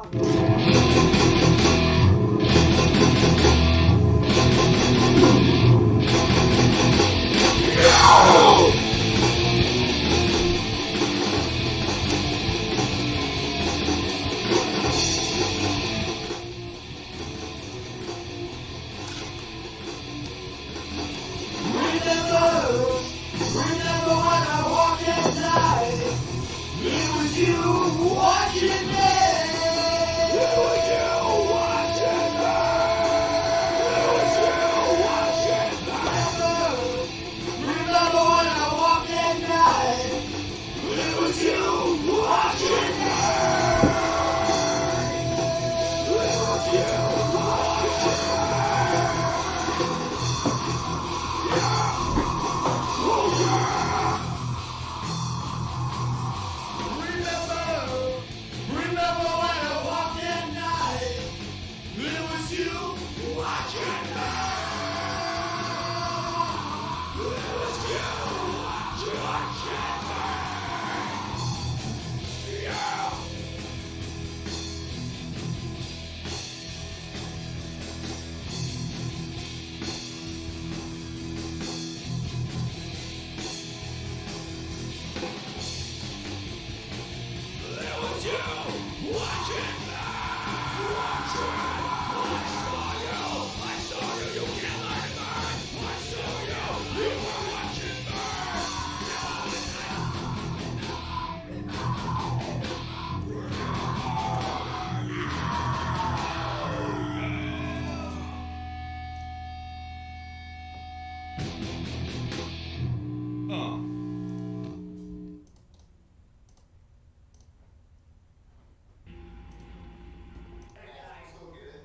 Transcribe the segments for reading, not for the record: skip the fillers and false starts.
Still get it.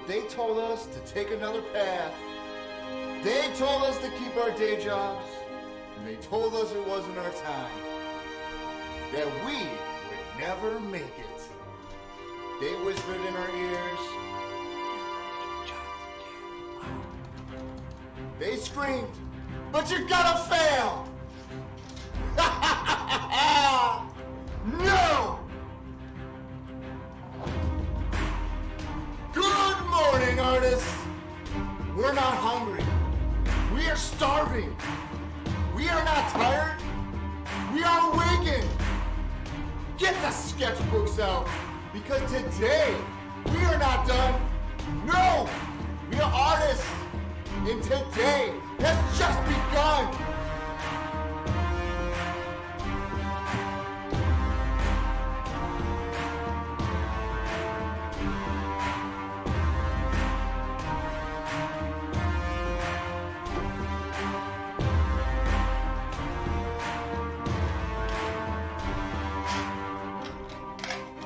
But they told us to take another path. They told us to keep our day jobs. And they told us it wasn't our time. That we would never make it. They whispered in our ears. They screamed, but you're gonna fail! No! Good morning, artists! We're not hungry. We are starving. We are not tired. We are awakened. Get the sketchbooks out, because today we are not done. No! We are artists. And today has just begun.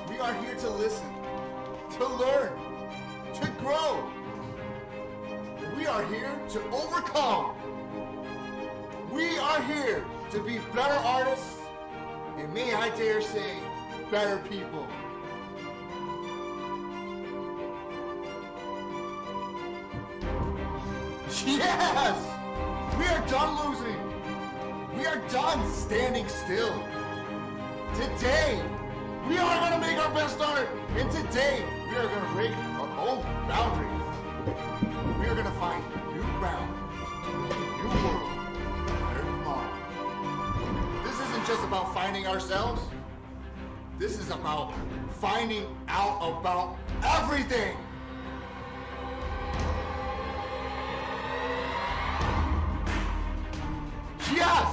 We are here to listen, to learn, to grow. We are here to overcome. We are here to be better artists, and may I dare say, better people. Yes! We are done losing. We are done standing still. Today, we are going to make our best art, and today, we are going to break our own boundaries. We are going to find new ground, new world, better tomorrow. This isn't just about finding ourselves. This is about finding out about everything. Yes!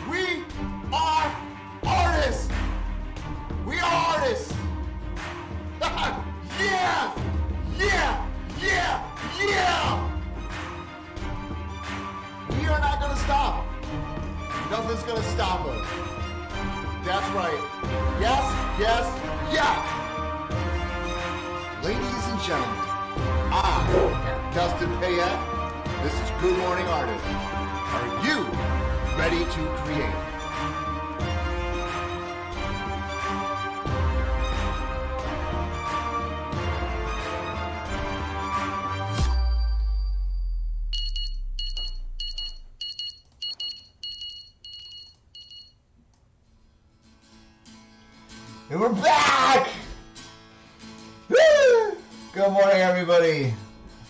We are artists! We are artists! Yeah! Yeah! Yeah! Yeah! We are not going to stop. Nothing's going to stop us. That's right. Yes, yes, yeah! Ladies and gentlemen, I am Dustin Payette. This is Good Morning Artist. Are you ready to create? And we're back! Woo! Good morning, everybody.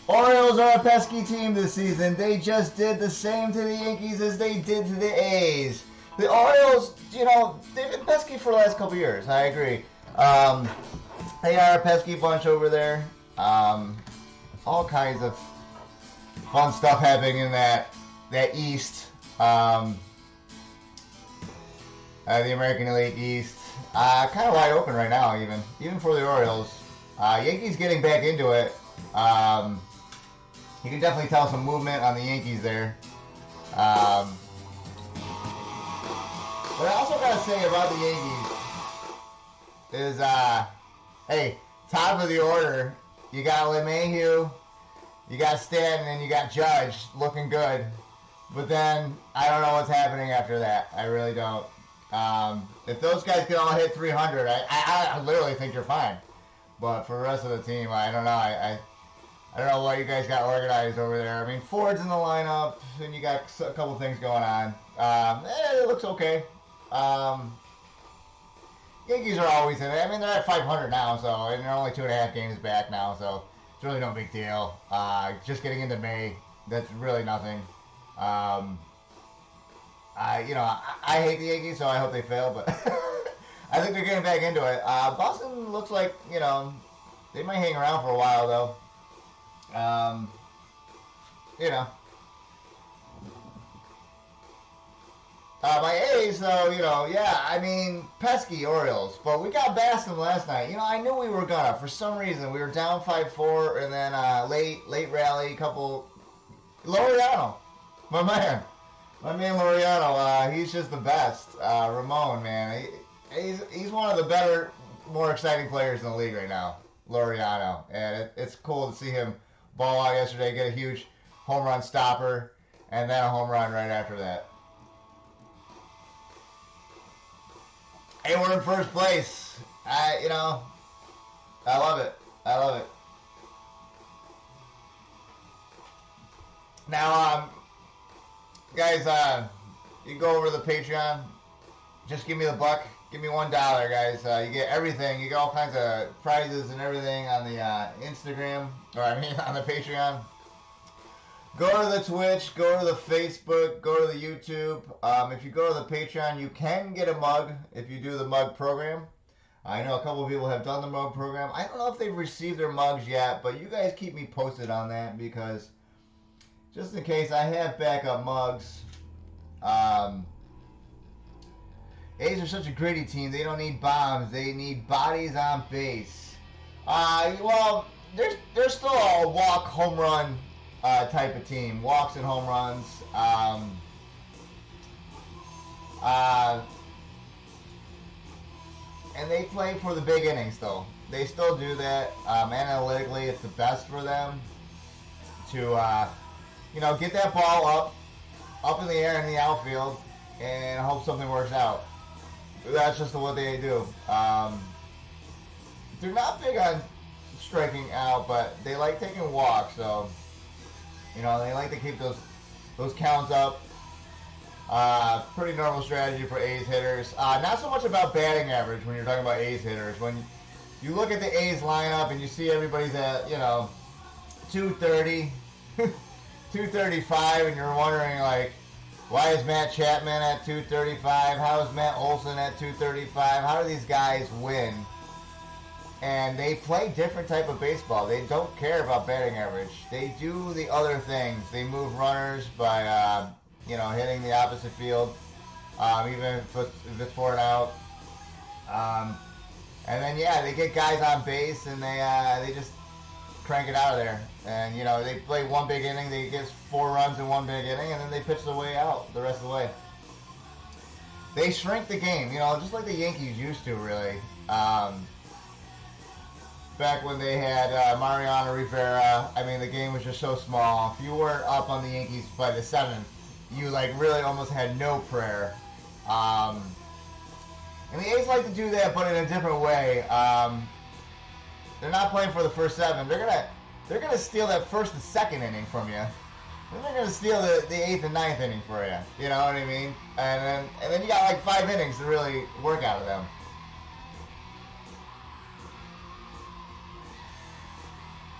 Orioles are a pesky team this season. They just did the same to the Yankees as they did to the A's. The Orioles, they've been pesky for the last couple years. I agree. They are a pesky bunch over there. All kinds of fun stuff happening in that East. The American League East. Kind of wide open right now, even for the Orioles. Yankees getting back into it. You can definitely tell some movement on the Yankees there. But I also gotta say about the Yankees is, hey, top of the order, you got LeMahieu, you got Stanton, and you got Judge looking good. But then I don't know what's happening after that. I really don't. If those guys can all hit 300, I literally think you're fine. But for the rest of the team, I don't know. I don't know what you guys got organized over there. I mean, Ford's in the lineup, and you got a couple things going on. It looks okay. Yankees are always in it. I mean, they're at 500 now, and they're only 2.5 games back now, so it's really no big deal. Just getting into May, that's really nothing. I hate the Yankees, so I hope they fail, but I think they're getting back into it. Boston looks like, they might hang around for a while, though. My A's, though, pesky Orioles, but we got past them last night. I knew we were gonna. For some reason, we were down 5-4, and then late rally, couple. Laureano, my man Laureano, he's just the best. Ramon, man, he's one of the better, more exciting players in the league right now. Laureano, and it's cool to see him ball out yesterday, get a huge home run stopper, and then a home run right after that. Hey, we're in first place. I love it. I love it. Now, guys, you can go over to the Patreon. Just give me the buck. Give me $1, guys. You get everything. You get all kinds of prizes and everything on the Instagram, or I mean on the Patreon. Go to the Twitch, go to the Facebook, go to the YouTube. If you go to the Patreon, you can get a mug if you do the mug program. I know a couple of people have done the mug program. I don't know if they've received their mugs yet, but you guys keep me posted on that, because just in case, I have backup mugs. A's are such a gritty team. They don't need bombs. They need bodies on base. Well, they're still a walk, home run type of team. Walks and home runs. And they play for the big innings, though. They still do that. Analytically, it's the best for them to, get that ball up in the air in the outfield, and hope something works out. That's just what they do. They're not big on striking out, but they like taking walks, so they like to keep those counts up. Pretty normal strategy for A's hitters. Not so much about batting average when you're talking about A's hitters. When you look at the A's lineup and you see everybody's at 230, 235, and you're wondering, like, why is Matt Chapman at 235? How is Matt Olson at 235? How do these guys win? And they play different type of baseball. They don't care about batting average. They do the other things. They move runners by, hitting the opposite field, even if it's for an out. And then, they get guys on base, and they just crank it out of there. And, they play one big inning. They get 4 runs in one big inning, and then they pitch the way out the rest of the way. They shrink the game, just like the Yankees used to, really. Back when they had Mariano Rivera, the game was just so small. If you weren't up on the Yankees by the 7th, you really almost had no prayer. And the A's like to do that, but in a different way. They're not playing for the first 7. They're gonna steal that first and second inning from you. Then they're gonna steal the 8th and 9th inning for you. You know what I mean? And then you got like 5 innings to really work out of them.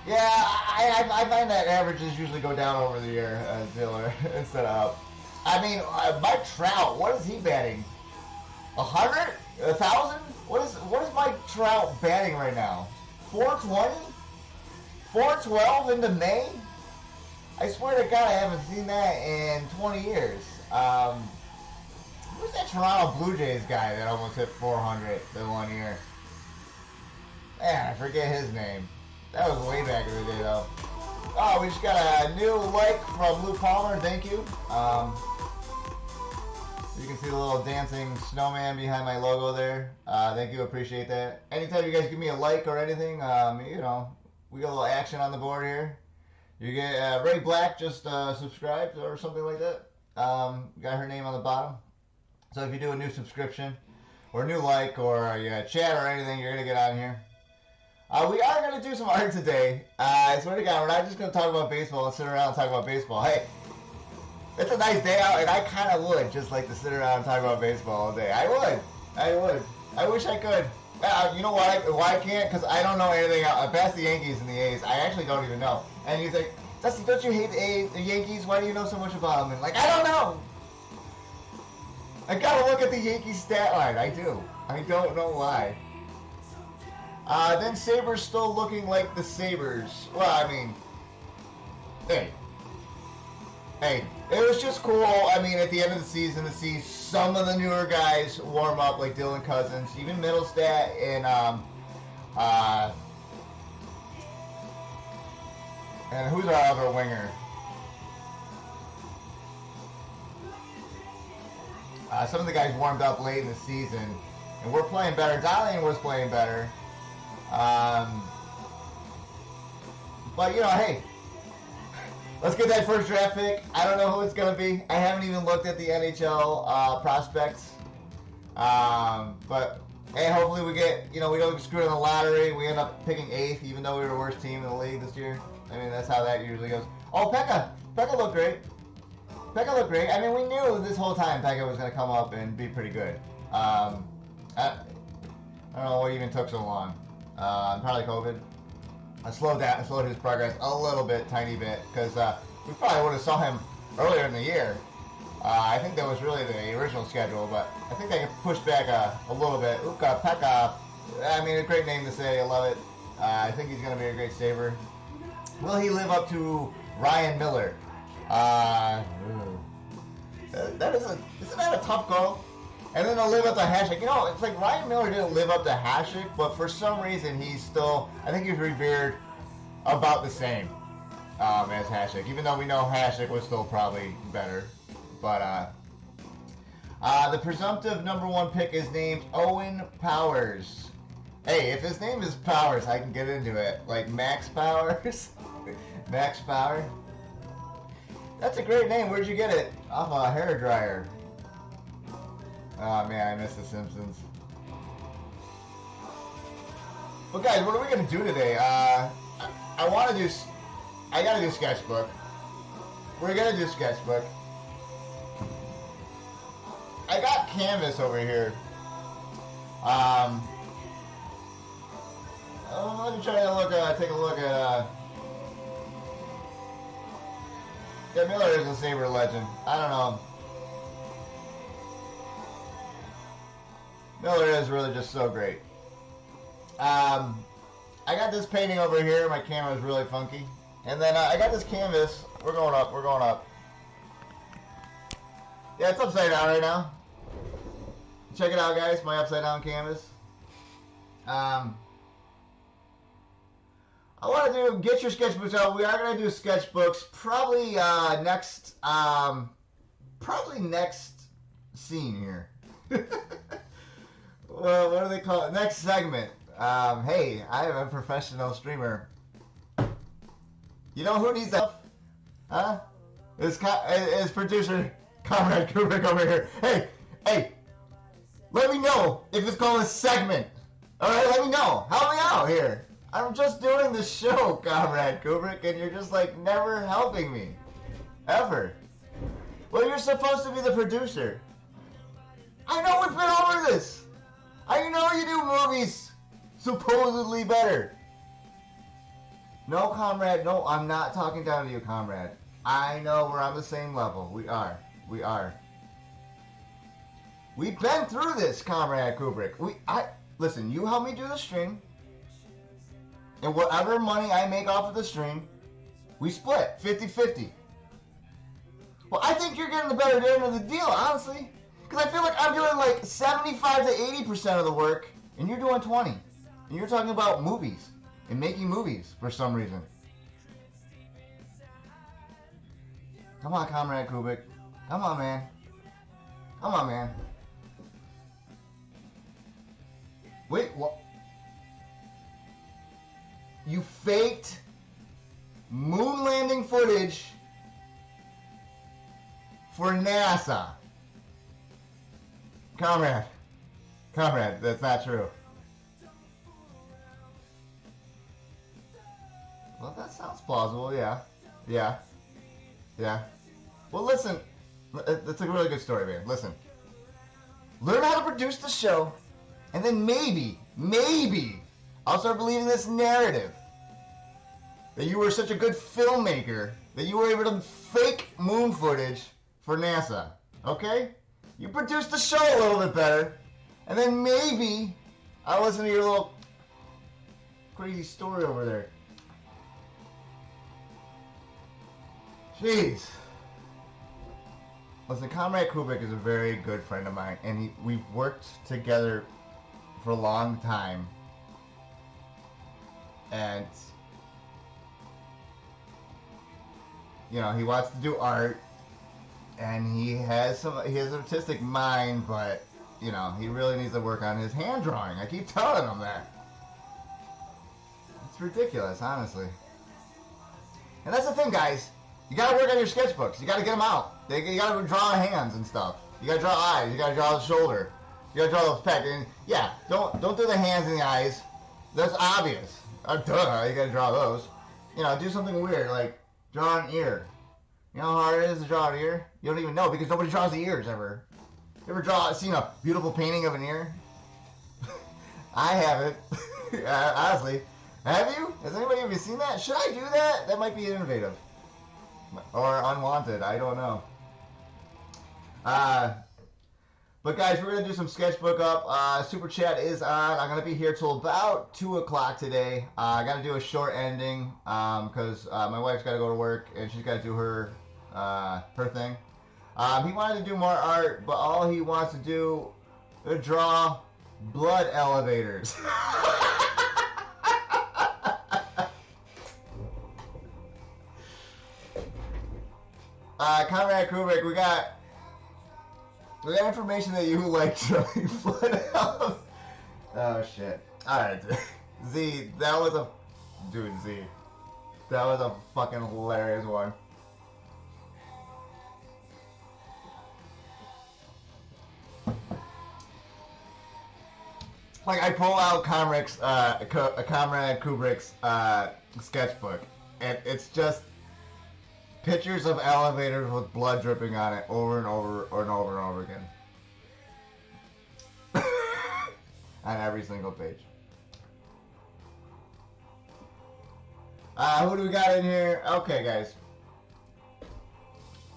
Yeah, I find that averages usually go down over the year, Ziller, instead of up. Mike Trout, what is he batting? 100? 1,000? What is Mike Trout batting right now? 420? 412 into May? I swear to God, I haven't seen that in 20 years. Who's that Toronto Blue Jays guy that almost hit 400 the 1 year? Man, I forget his name. That was way back in the day, though. Oh, we just got a new like from Lou Palmer. Thank you. You can see the little dancing snowman behind my logo there. Thank you. Appreciate that. Anytime you guys give me a like or anything, we got a little action on the board here. You get Ray Black just subscribed or something like that. Got her name on the bottom. So if you do a new subscription or a new like or a chat or anything, you're going to get on here. We are going to do some art today. I swear to God, we're not just going to talk about baseball and sit around and talk about baseball. Hey, it's a nice day out, and I kind of would just like to sit around and talk about baseball all day. I would. I wish I could. You know why I can't? Because I don't know anything past the Yankees and the A's. I actually don't even know. And you think, Dusty, don't you hate the Yankees? Why do you know so much about them? And I don't know. I got to look at the Yankees stat line. I do. I don't know why. Then Sabres still looking like the Sabres. Well, hey, it was just cool, at the end of the season to see some of the newer guys warm up, like Dylan Cousins, even Middlestat, and who's our other winger? Some of the guys warmed up late in the season, and we're playing better. Dalian was playing better. But, you know, hey, let's get that first draft pick. I don't know who it's going to be. I haven't even looked at the NHL prospects. But, hey, hopefully we get, you know, we don't get screwed in the lottery. We end up picking 8th, even though we were the worst team in the league this year. I mean, that's how that usually goes. Oh, Pekka. Pekka looked great. Pekka looked great. I mean, we knew this whole time Pekka was going to come up and be pretty good. I don't know what even took so long. Probably COVID. I slowed his progress a little bit, tiny bit, because we probably would have saw him earlier in the year. I think that was really the original schedule, but I think they can push back a little bit. Ukka Pekka. I mean, a great name to say. I love it. I think he's going to be a great saver. Will he live up to Ryan Miller? Isn't that a tough goal? And then to live up to Hasek. You know, it's like Ryan Miller didn't live up to Hasek, but for some reason he's still, I think he's revered about the same as Hasek, even though we know Hasek was still probably better. But the presumptive #1 pick is named Owen Powers. Hey, if his name is Powers, I can get into it. Like Max Powers. Max Power. That's a great name. Where'd you get it? Off a hairdryer. Oh man, I miss The Simpsons. But guys, what are we gonna do today? I gotta do sketchbook. We're gonna do sketchbook. I got canvas over here. Let me try to take a look at. Yeah, Miller is a Sabre legend. I don't know. Miller is really just so great. I got this painting over here. My camera is really funky. And then I got this canvas. We're going up. We're going up. Yeah, it's upside down right now. Check it out, guys. My upside down canvas. I want to get your sketchbooks out. We are going to do sketchbooks probably next scene here. Well, what do they call it? Next segment. Hey, I am a professional streamer. You know who needs that? Huh? Is producer Comrade Kubrick over here. Hey, let me know if it's called a segment. Alright, let me know. Help me out here. I'm just doing the show, Comrade Kubrick, and you're just like never helping me. Ever. Well, you're supposed to be the producer. I know we've been over this. I know you do movies supposedly better. No, Comrade, no, I'm not talking down to you, Comrade. I know we're on the same level. We are. We've been through this, Comrade Kubrick. Listen, you help me do the stream, and whatever money I make off of the stream, we split 50-50. Well, I think you're getting the better end of the deal, honestly. Because I feel like I'm doing like 75 to 80% of the work, and you're doing 20. And you're talking about movies and making movies for some reason. Come on, Comrade Kubrick. Come on, man. Come on, man. Wait, what? You faked moon landing footage for NASA. Comrade, that's not true. Well, that sounds plausible, yeah. Well, listen, that's a really good story, man. Listen, learn how to produce the show, and then maybe, I'll start believing this narrative that you were such a good filmmaker that you were able to fake moon footage for NASA, okay? You produced the show a little bit better, and then maybe I'll listen to your little crazy story over there. Jeez. Listen, Comrade Kubrick is a very good friend of mine, and we've worked together for a long time. And, you know, he wants to do art. And he has an artistic mind, but, you know, he really needs to work on his hand drawing. I keep telling him that. It's ridiculous, honestly. And that's the thing, guys. You gotta work on your sketchbooks. You gotta get them out. You gotta draw hands and stuff. You gotta draw eyes. You gotta draw the shoulder. You gotta draw the peck. And yeah, don't do the hands and the eyes. That's obvious. Duh, you gotta draw those. You know, do something weird, like draw an ear. You know how hard it is to draw an ear? You don't even know because nobody draws the ears ever. You ever seen a beautiful painting of an ear? I haven't. Honestly. Have you? Has anybody ever seen that? Should I do that? That might be innovative. Or unwanted. I don't know. But guys, we're going to do some sketchbook up. Super Chat is on. I'm going to be here till about 2 o'clock today. I got to do a short ending because my wife's got to go to work and she's got to do her thing. He wanted to do more art, but all he wants to do is draw blood elevators. Conrad Kubrick, we got information that you like drawing blood elevators. Oh shit. Alright. Z, that was a... Dude, Z. That was a fucking hilarious one. Like, I pull out Conrad Kubrick's sketchbook, and it's just pictures of elevators with blood dripping on it over and over and over and over again. On every single page. Who do we got in here? Okay, guys.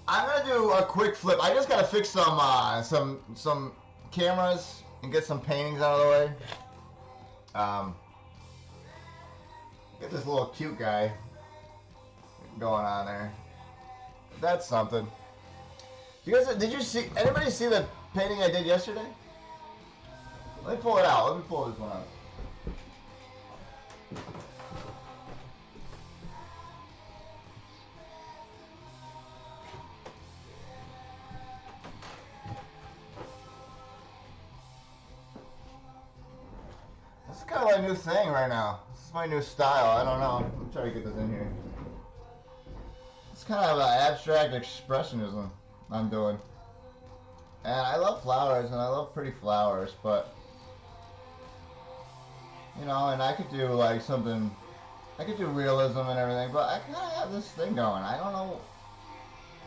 I'm gonna do a quick flip. I just gotta fix some cameras and get some paintings out of the way. Get this little cute guy going on there. That's something. Did you see? Anybody see the painting I did yesterday? Let me pull it out. Let me pull this one out. This is kind of my new thing right now. This is my new style. I don't know. I'm trying to get this in here. It's kind of an abstract expressionism I'm doing. And I love flowers, and I love pretty flowers, but... You know, and I could do, like, something... I could do realism and everything, but I kind of have this thing going. I don't know...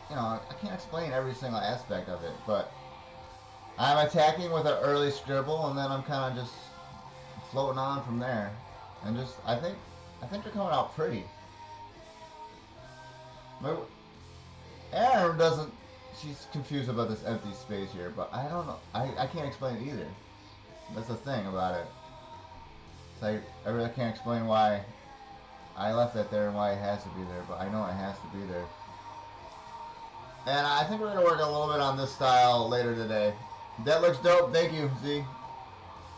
You know, I can't explain every single aspect of it, but... I'm attacking with an early scribble, and then I'm kind of just floating on from there. And just, I think they're coming out pretty. Aaron doesn't... She's confused about this empty space here, but I don't know. I can't explain it either. That's the thing about it. It's like, I really can't explain why I left that there and why it has to be there, but I know it has to be there. And I think we're going to work a little bit on this style later today. That looks dope. Thank you, Z.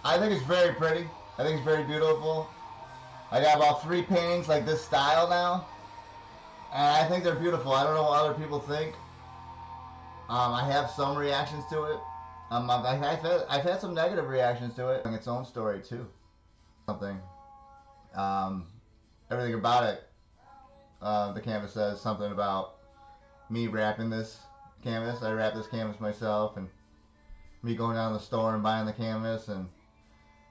I think it's very pretty. I think it's very beautiful. I got about 3 paintings like this style now. And I think they're beautiful. I don't know what other people think. I have some reactions to it. I've had some negative reactions to it. Its own story too. Something. Everything about it. The canvas says something about me wrapping this canvas. I wrapped this canvas myself, and me going down to the store and buying the canvas, and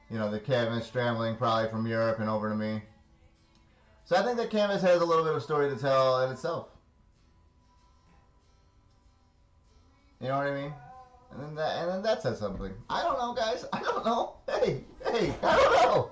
you know, the canvas traveling probably from Europe and over to me. So I think that canvas has a little bit of story to tell in itself. You know what I mean? And then that says something. I don't know, guys. I don't know. Hey, I don't know.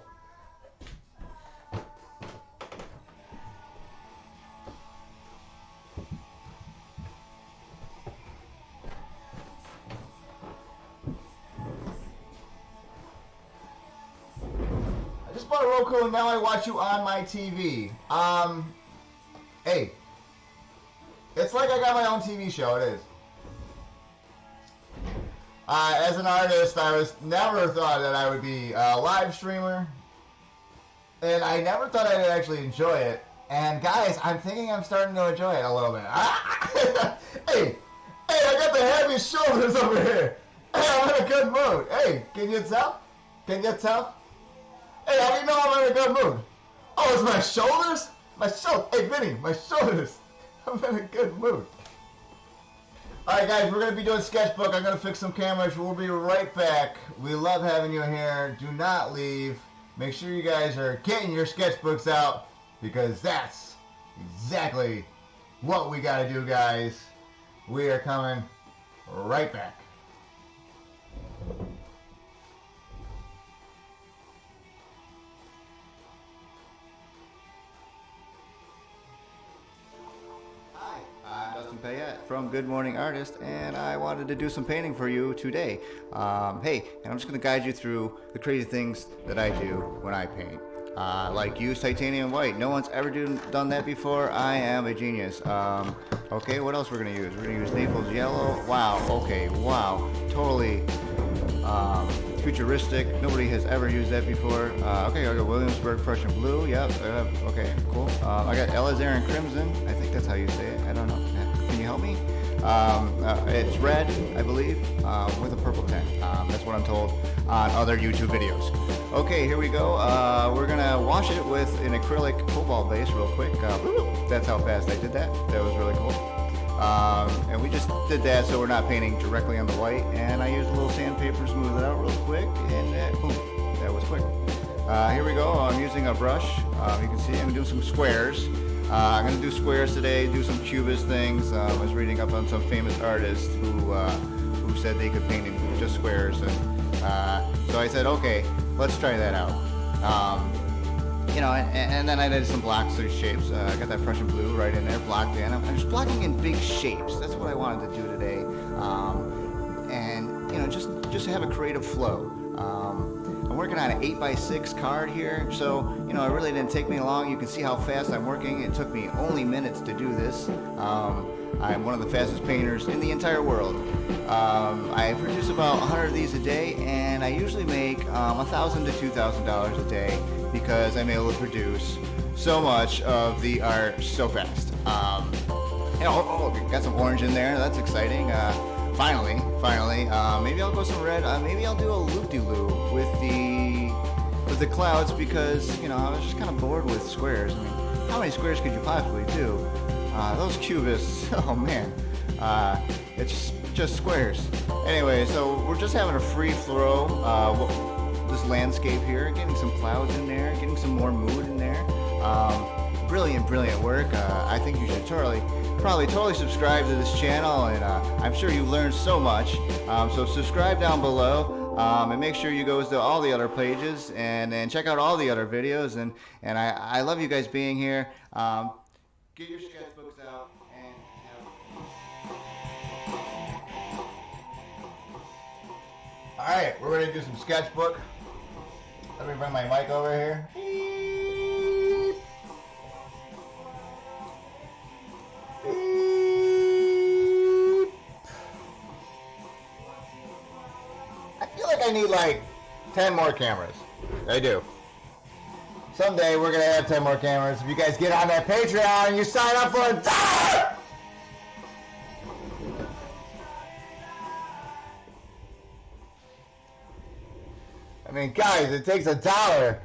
I just bought a Roku and now I watch you on my TV. Hey. It's like I got my own TV show. It is. As an artist, I never thought that I would be a live streamer, and I never thought I'd actually enjoy it. And guys, I'm thinking I'm starting to enjoy it a little bit. Hey, I got the heaviest shoulders over here. Hey, I'm in a good mood. Hey, can you tell? Can you tell? Hey, how do you know I'm in a good mood? Oh, it's my shoulders? My shoulder. Hey, Vinny, my shoulders. I'm in a good mood. Alright guys, we're going to be doing sketchbook. I'm going to fix some cameras. We'll be right back. We love having you here. Do not leave. Make sure you guys are getting your sketchbooks out because that's exactly what we got to do, guys. We are coming right back. Payette from Good Morning Artist, and I wanted to do some painting for you today. Hey, and I'm just going to guide you through the crazy things that I do when I paint. Like use titanium white. No one's ever done that before. I am a genius. Okay, what else we're going to use? We're going to use Naples yellow. Wow, okay, wow. Totally futuristic. Nobody has ever used that before. Okay, I got Williamsburg Prussian blue. Yep. Okay, cool. I got alizarin crimson. I think that's how you say it. I don't know. Can you help me? It's red, I believe, with a purple tint. That's what I'm told on other YouTube videos. Okay, here we go. We're gonna wash it with an acrylic cobalt base real quick. That's how fast I did that. That was really cool. And we just did that so we're not painting directly on the white. And I used a little sandpaper to smooth it out real quick, and boom, that was quick. Here we go. I'm using a brush. You can see I'm doing some squares. I'm going to do squares today, do some cubist things. I was reading up on some famous artists who said they could paint in just squares. And so I said, okay, let's try that out. You know, and then I did some blocks or shapes. I got that Prussian blue right in there, blocked in. I'm just blocking in big shapes. That's what I wanted to do today. And, you know, just have a creative flow. I'm working on an 8x6 card here, so, you know, it really didn't take me long. You can see how fast I'm working. It took me only minutes to do this. I'm one of the fastest painters in the entire world. I produce about 100 of these a day, and I usually make $1,000 to $2,000 a day because I'm able to produce so much of the art so fast. You know, got some orange in there. That's exciting. Finally, maybe I'll go some red. Maybe I'll do a loop-de-loop with the clouds because, you know, I was just kind of bored with squares. I mean, how many squares could you possibly do? Those cubists, oh man, it's just squares. Anyway, so we're just having a free flow. This landscape here, getting some clouds in there, getting some more mood in there. Brilliant work. I think you should probably totally subscribe to this channel, and I'm sure you've learned so much. So subscribe down below, and make sure you go to all the other pages and check out all the other videos. And I love you guys being here. Get your sketchbooks out and All right, we're ready to do some sketchbook. Let me bring my mic over here. I need like 10 more cameras. I do. Someday we're gonna have 10 more cameras. If you guys get on that Patreon and you sign up for $1. I mean, guys, it takes $1.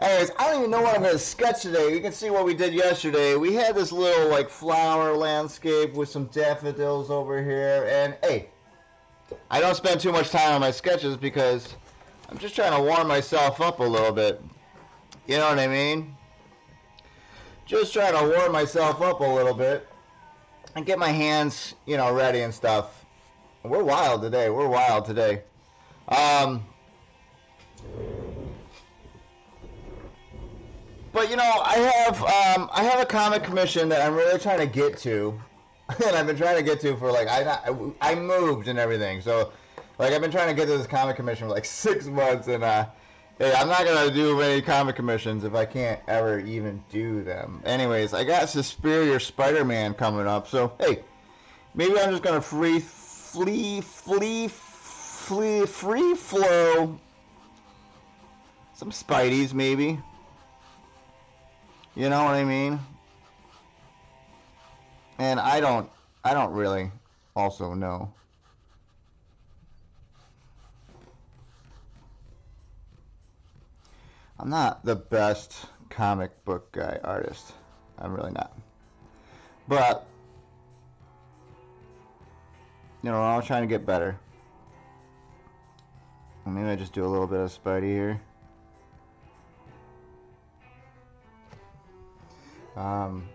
Anyways, I don't even know what I'm gonna sketch today. You can see what we did yesterday. We had this little like flower landscape with some daffodils over here, and hey, I don't spend too much time on my sketches because I'm just trying to warm myself up a little bit. You know what I mean? Just trying to warm myself up a little bit and get my hands, you know, ready and stuff. We're wild today. But you know, I have a comic commission that I'm really trying to get to. And I've been trying to get to for like I moved and everything, so like I've been trying to get to this comic commission for like 6 months, and hey, I'm not gonna do many comic commissions if I can't ever even do them. Anyways, I got Suspiria Spider-Man coming up, so hey, maybe I'm just gonna free flow some Spideys, maybe. You know what I mean? And I don't really also know. I'm not the best comic book guy artist. I'm really not. But, you know, we're all trying to get better. Maybe I just do a little bit of Spidey here. I'm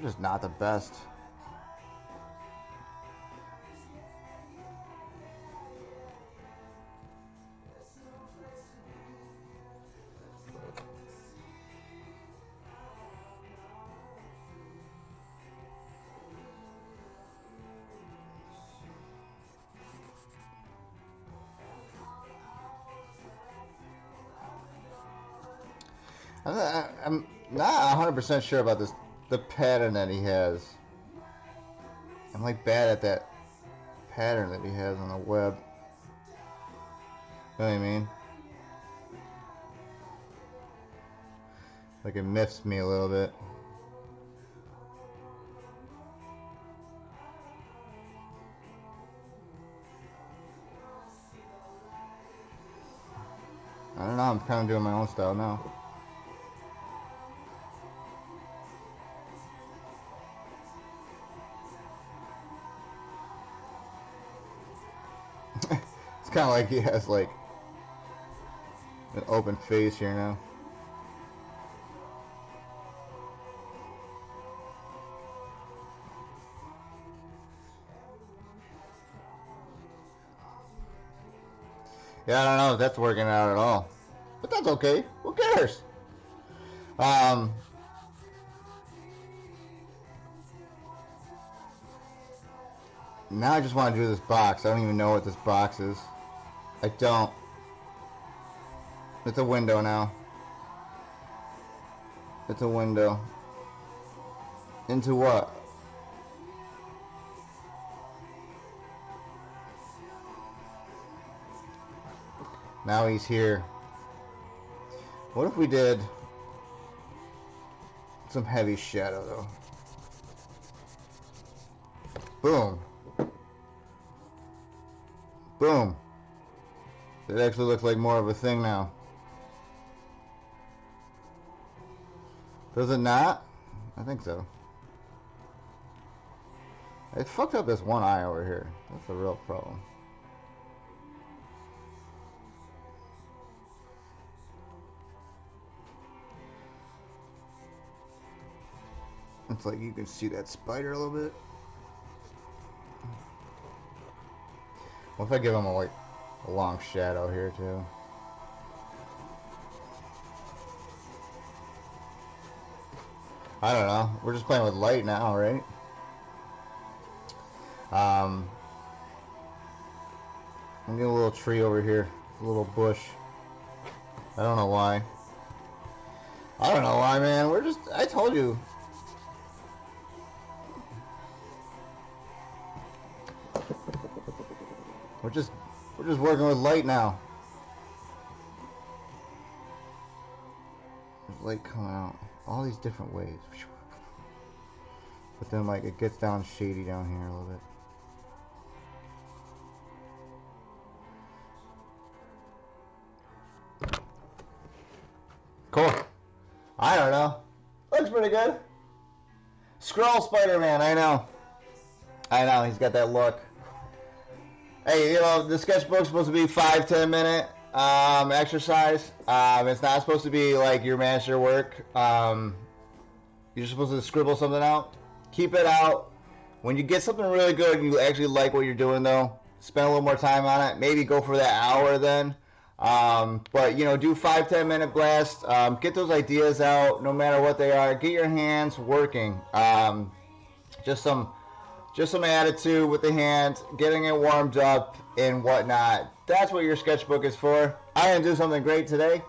just not the best. I'm not 100% sure about the pattern that he has. I'm like bad at that pattern that he has on the web. You know what I mean? Like it miffs me a little bit. I don't know, I'm kind of doing my own style now. It's kind of like he has like an open face here now. Yeah, I don't know if that's working out at all. But that's okay. Who cares? Now I just want to do this box. I don't even know what this box is. I don't. It's a window now. It's a window. Into what? Now he's here. What if we did some heavy shadow though? Boom. Boom. It actually looks like more of a thing now. Does it not? I think so. It fucked up this one eye over here. That's the real problem. It's like you can see that spider a little bit. What if I give him a long shadow here too? I don't know. We're just playing with light now, right? I'm getting a little tree over here, a little bush. I don't know why. I don't know why, man. I told you. We're just working with light now. There's light coming out all these different ways. But then like it gets down shady down here a little bit. Cool. I don't know. Looks pretty good. Scroll Spider-Man, I know. He's got that look. Hey, you know, the sketchbook's supposed to be 5-10 minute exercise. It's not supposed to be like your master work. You're supposed to scribble something out. Keep it out. When you get something really good and you actually like what you're doing, though, spend a little more time on it. Maybe go for that hour then. But, you know, do 5-10 minute blasts. Get those ideas out, no matter what they are. Get your hands working. Just some attitude with the hands, getting it warmed up and whatnot. That's what your sketchbook is for. I didn't do something great today,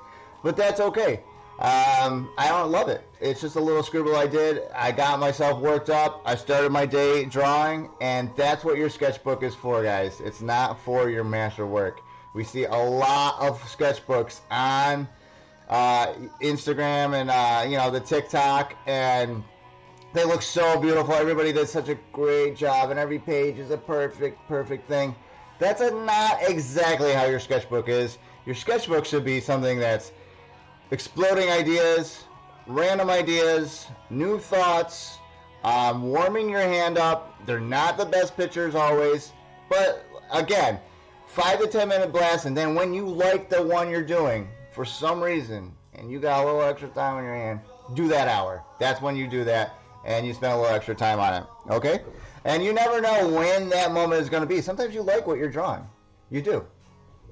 but that's okay. I don't love it. It's just a little scribble I did. I got myself worked up. I started my day drawing, and that's what your sketchbook is for, guys. It's not for your master work. We see a lot of sketchbooks on Instagram and you know, the TikTok, and They look so beautiful. Everybody did such a great job, and every page is a perfect thing. That's not exactly how your sketchbook is. Your sketchbook should be something that's exploding ideas, random ideas, new thoughts, warming your hand up. They're not the best pictures always, but again, 5 to 10 minute blast, and then when you like the one you're doing for some reason, and you got a little extra time on your hand, do that hour. That's when you do that. And you spend a little extra time on it, okay? And you never know when that moment is going to be. Sometimes you like what you're drawing. You do.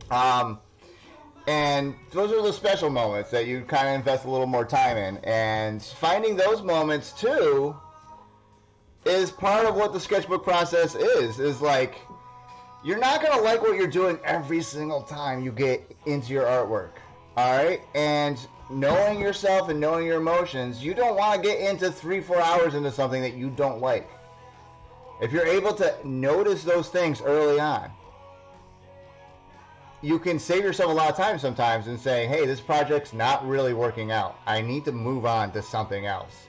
And those are the special moments that you kind of invest a little more time in. And finding those moments, too, is part of what the sketchbook process is like, you're not going to like what you're doing every single time you get into your artwork, all right? And knowing yourself and knowing your emotions, you don't want to get into 3-4 hours into something that you don't like. If you're able to notice those things early on, you can save yourself a lot of time sometimes and say, hey, this project's not really working out. I need to move on to something else.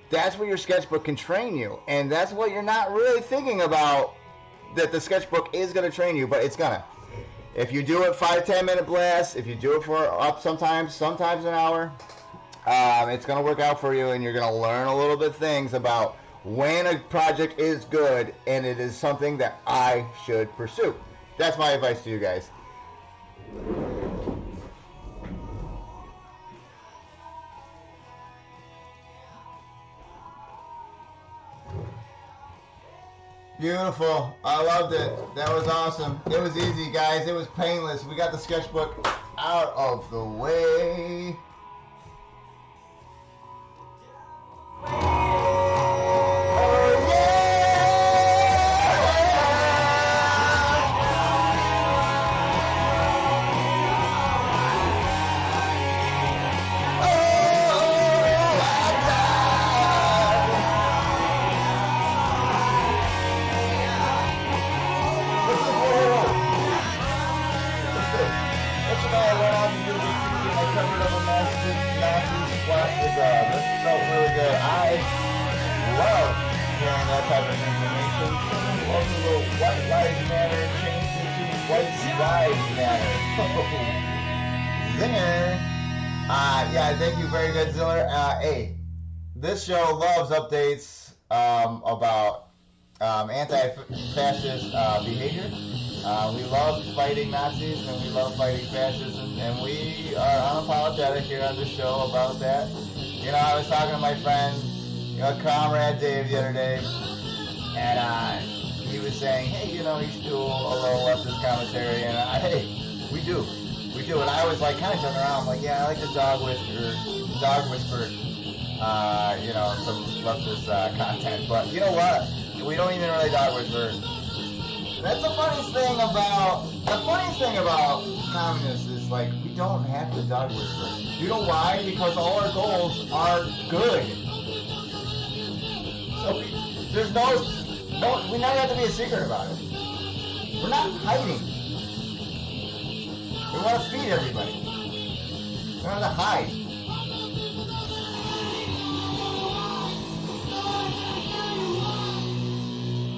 That's where your sketchbook can train you. And that's what you're not really thinking about, that the sketchbook is going to train you, but it's going to. If you do it 5-10 minute blasts, if you do it for up sometimes an hour, it's going to work out for you, and you're going to learn a little bit things about when a project is good and it is something that I should pursue. That's my advice to you guys. Beautiful. I loved it. That was awesome. It was easy, guys. It was painless. We got the sketchbook out of the way. Yeah, thank you. Very good, Ziller. Hey, this show loves updates about anti-fascist behavior. We love fighting Nazis and we love fighting fascism, and we are unapologetic here on this show about that. You know, I was talking to my friend, comrade Dave, the other day, and he was saying, hey, he's doing a little leftist commentary, and hey, we do. And I was like kind of joking around, like, yeah, I like the dog whisper, some leftist content. But you know what? We don't even really dog whisper. That's the funniest thing about communists is, like, we don't have to dog whisper. You know why? Because all our goals are good. So we never have to be a secret about it. We're not hiding. We want to feed everybody. We don't have to hide.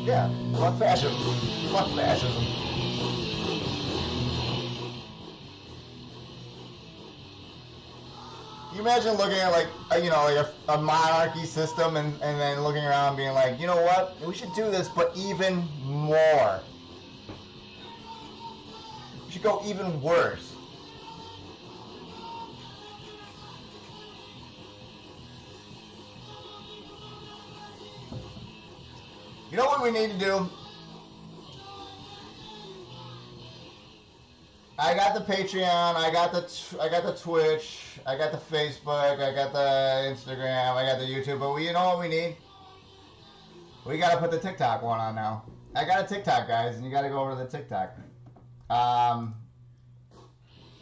Yeah, fuck fascism. Fuck fascism. Can you imagine looking at like a monarchy system and then looking around and being like, you know what? We should do this, but even more. Should go even worse. You know what we need to do? I got the Patreon, I got the Twitch, I got the Facebook, I got the Instagram, I got the YouTube, but you know what we need? We gotta put the TikTok one on now. I got a TikTok, guys, and you gotta go over to the TikTok.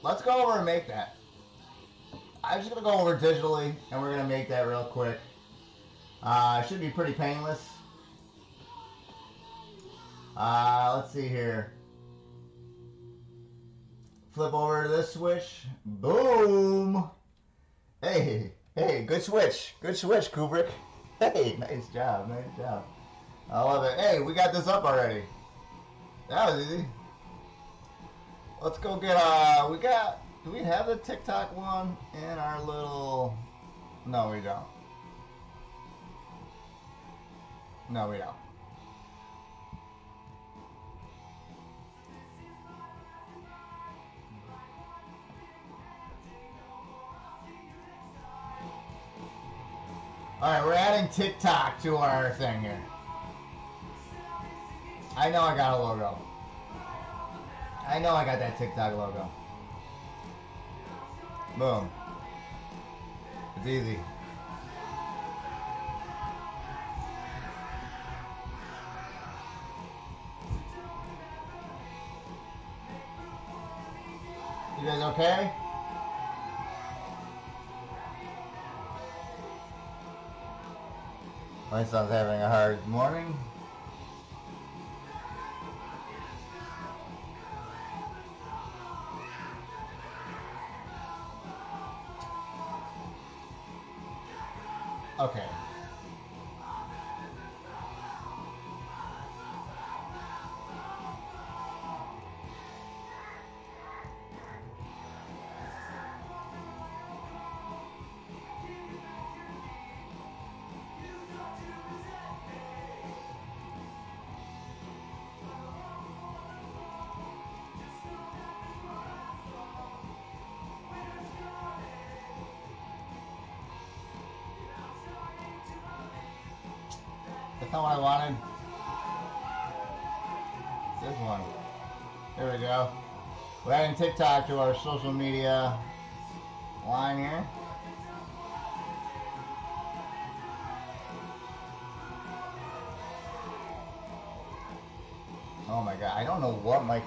Let's go over and make that. I'm just going to go over digitally, and we're going to make that real quick. It should be pretty painless. Let's see here. Flip over to this switch. Boom! Hey, good switch. Good switch, Kubrick. Hey, nice job, nice job. I love it. Hey, we got this up already. That was easy. Let's go get do we have the TikTok one in our little, no we don't. No we don't. Alright, we're adding TikTok to our thing here. I know I got a logo. I know I got that TikTok logo. Boom. It's easy. You guys okay? My son's having a hard morning. Okay. That's not what I wanted. This one. There we go. We're adding TikTok to our social media line here. Oh my god, I don't know what my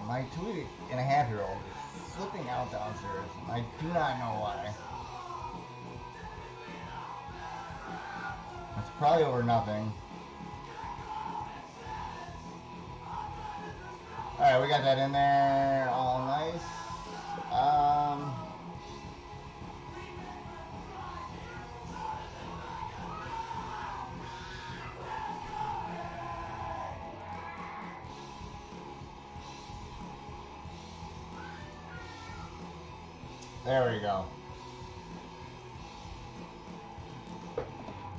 2.5-year-old is flipping out downstairs. I do not know why. It's probably over nothing. Alright, we got that in there. All nice. There we go.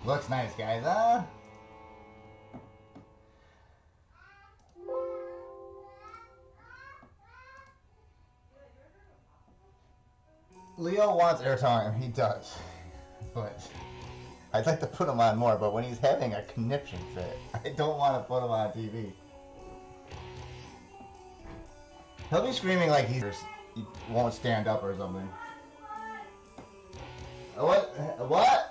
Looks nice, guys, huh? Leo wants airtime. He does. But I'd like to put him on more, but when he's having a conniption fit, I don't want to put him on TV. He'll be screaming like he won't stand up or something. What?